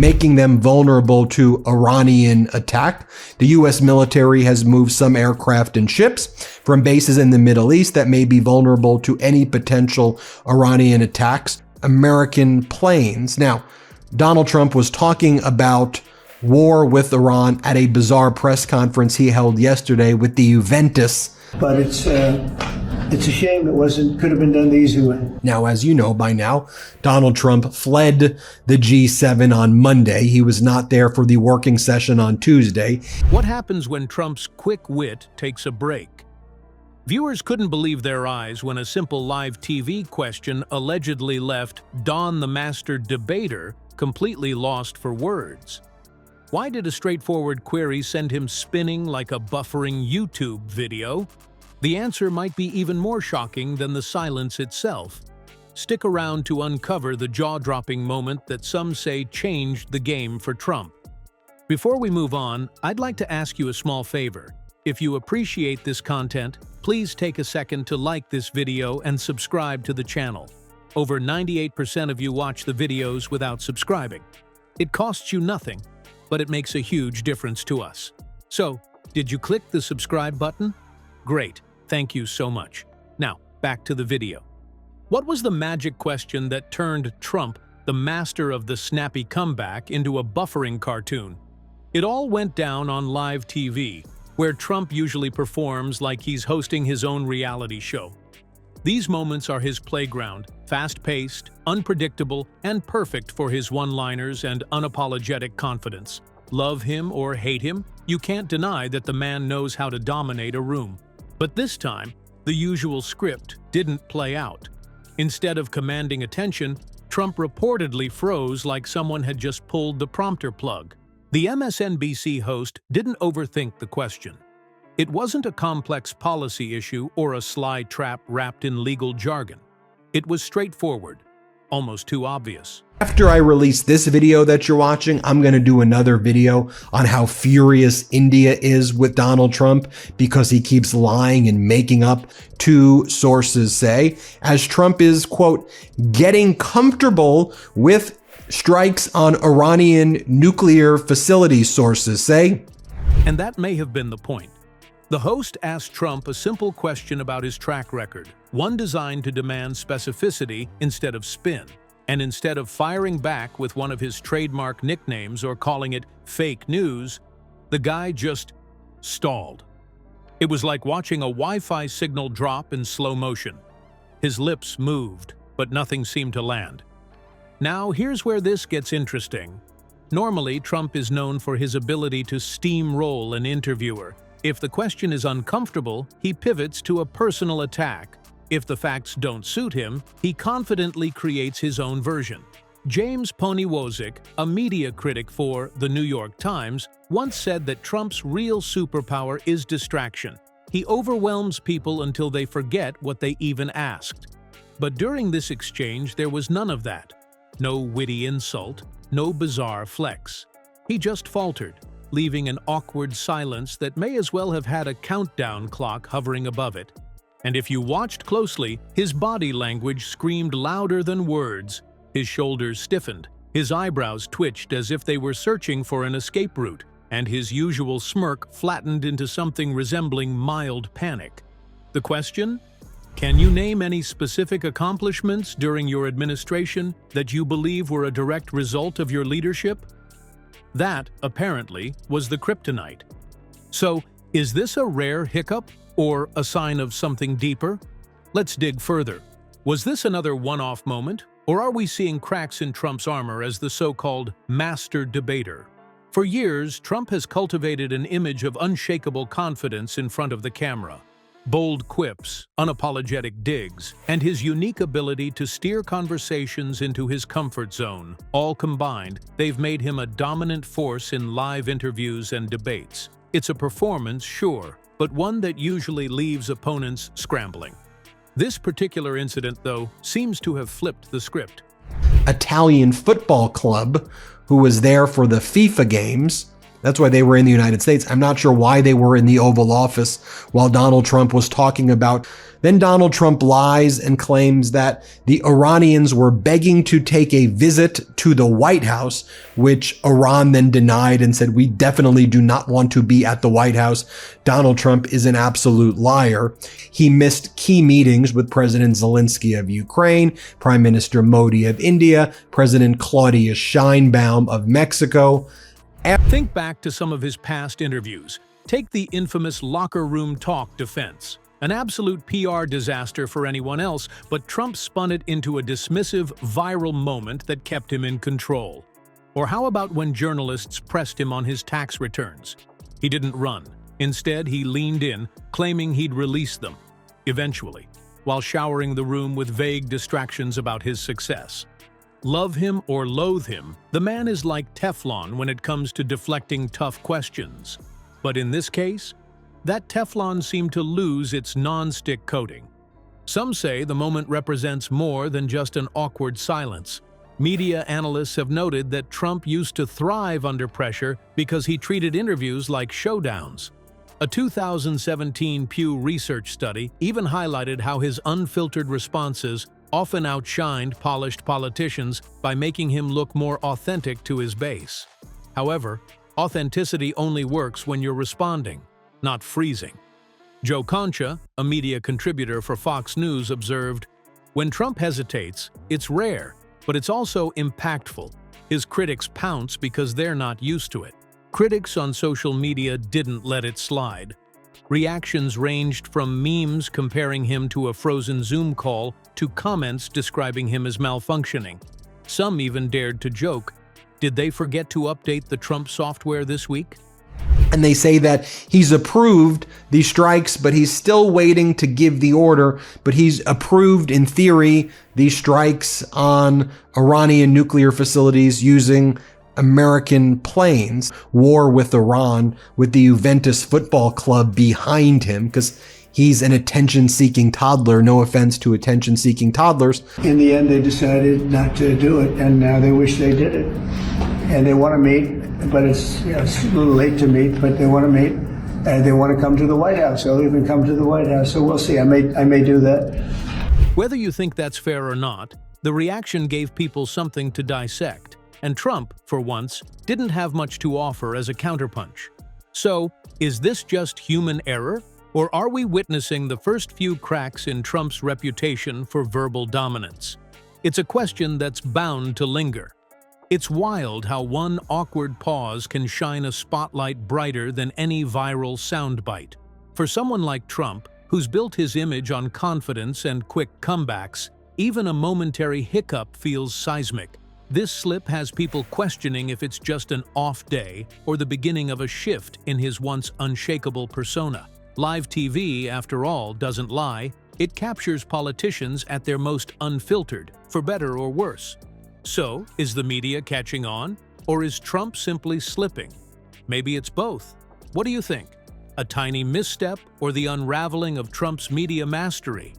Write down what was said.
making them vulnerable to Iranian attack. The U.S. military has moved some aircraft and ships from bases in the Middle East that may be vulnerable to any potential Iranian attacks. American planes. Now, Donald Trump was talking about war with Iran at a bizarre press conference he held yesterday with the Juventus. But it's a shame could have been done the easy way. Now, as you know by now, Donald Trump fled the G7 on Monday. He was not there for the working session on Tuesday. What happens when Trump's quick wit takes a break? Viewers couldn't believe their eyes when a simple live TV question allegedly left Don the Master Debater completely lost for words. Why did a straightforward query send him spinning like a buffering YouTube video? The answer might be even more shocking than the silence itself. Stick around to uncover the jaw-dropping moment that some say changed the game for Trump. Before we move on, I'd like to ask you a small favor. If you appreciate this content, please take a second to like this video and subscribe to the channel. Over 98% of you watch the videos without subscribing. It costs you nothing, but it makes a huge difference to us. So, did you click the subscribe button? Great, thank you so much. Now, back to the video. What was the magic question that turned Trump, the master of the snappy comeback, into a buffering cartoon? It all went down on live TV, where Trump usually performs like he's hosting his own reality show. These moments are his playground, fast-paced, unpredictable, and perfect for his one-liners and unapologetic confidence. Love him or hate him, you can't deny that the man knows how to dominate a room. But this time, the usual script didn't play out. Instead of commanding attention, Trump reportedly froze like someone had just pulled the prompter plug. The MSNBC host didn't overthink the question. It wasn't a complex policy issue or a sly trap wrapped in legal jargon. It was straightforward, almost too obvious. After I release this video that you're watching, I'm going to do another video on how furious India is with Donald Trump because he keeps lying and making up, two sources say, as Trump is, quote, getting comfortable with strikes on Iranian nuclear facilities, sources say. And that may have been the point. The host asked Trump a simple question about his track record, one designed to demand specificity instead of spin. And instead of firing back with one of his trademark nicknames or calling it fake news, the guy just stalled. It was like watching a Wi-Fi signal drop in slow motion. His lips moved, but nothing seemed to land. Now, here's where this gets interesting. Normally, Trump is known for his ability to steamroll an interviewer. If the question is uncomfortable, he pivots to a personal attack. If the facts don't suit him, he confidently creates his own version. James Poniwozik, a media critic for The New York Times, once said that Trump's real superpower is distraction. He overwhelms people until they forget what they even asked. But during this exchange, there was none of that. No witty insult, no bizarre flex. He just faltered, leaving an awkward silence that may as well have had a countdown clock hovering above it. And if you watched closely, his body language screamed louder than words. His shoulders stiffened, his eyebrows twitched as if they were searching for an escape route, and his usual smirk flattened into something resembling mild panic. The question? Can you name any specific accomplishments during your administration that you believe were a direct result of your leadership? That, apparently, was the kryptonite. So, is this a rare hiccup or a sign of something deeper? Let's dig further. Was this another one-off moment, or are we seeing cracks in Trump's armor as the so-called master debater? For years, Trump has cultivated an image of unshakable confidence in front of the camera. Bold quips, unapologetic digs, and his unique ability to steer conversations into his comfort zone. All combined, they've made him a dominant force in live interviews and debates. It's a performance, sure, but one that usually leaves opponents scrambling. This particular incident, though, seems to have flipped the script. Italian football club, who was there for the FIFA games, That's why they were in the United States. I'm not sure why they were in the Oval Office while Donald Trump was talking about. Then Donald Trump lies and claims that the Iranians were begging to take a visit to the White House, which Iran then denied and said, we definitely do not want to be at the White House. Donald Trump is an absolute liar. He missed key meetings with President Zelensky of Ukraine, Prime Minister Modi of India, President Claudia Sheinbaum of Mexico. Think back to some of his past interviews. Take the infamous locker room talk defense. An absolute PR disaster for anyone else, but Trump spun it into a dismissive, viral moment that kept him in control. Or how about when journalists pressed him on his tax returns? He didn't run. Instead, he leaned in, claiming he'd release them, eventually, while showering the room with vague distractions about his success. Love him or loathe him, the man is like Teflon when it comes to deflecting tough questions. But in this case, that Teflon seemed to lose its non-stick coating. Some say the moment represents more than just an awkward silence. Media analysts have noted that Trump used to thrive under pressure because he treated interviews like showdowns. A 2017 Pew Research study even highlighted how his unfiltered responses often outshined polished politicians by making him look more authentic to his base. However, authenticity only works when you're responding, not freezing. Joe Concha, a media contributor for Fox News, observed, "When Trump hesitates, it's rare, but it's also impactful. His critics pounce because they're not used to it." Critics on social media didn't let it slide. Reactions ranged from memes comparing him to a frozen Zoom call to comments describing him as malfunctioning. Some even dared to joke, "Did they forget to update the Trump software this week?" And they say that he's approved the strikes, but he's still waiting to give the order. But he's approved, in theory, the strikes on Iranian nuclear facilities using American planes. War with Iran, with the Juventus football club behind him, because he's an attention-seeking toddler. No offense to attention-seeking toddlers. In the end, they decided not to do it, and now they wish they did it. And they want to meet, but it's a little late to meet, but they want to meet, and they want to come to the White House. They'll even come to the White House, so we'll see. I may do that. Whether you think that's fair or not, the reaction gave people something to dissect, and Trump, for once, didn't have much to offer as a counterpunch. So, is this just human error, or are we witnessing the first few cracks in Trump's reputation for verbal dominance? It's a question that's bound to linger. It's wild how one awkward pause can shine a spotlight brighter than any viral soundbite. For someone like Trump, who's built his image on confidence and quick comebacks, even a momentary hiccup feels seismic. This slip has people questioning if it's just an off day or the beginning of a shift in his once unshakable persona. Live TV, after all, doesn't lie. It captures politicians at their most unfiltered, for better or worse. So, is the media catching on, or is Trump simply slipping? Maybe it's both. What do you think? A tiny misstep or the unraveling of Trump's media mastery?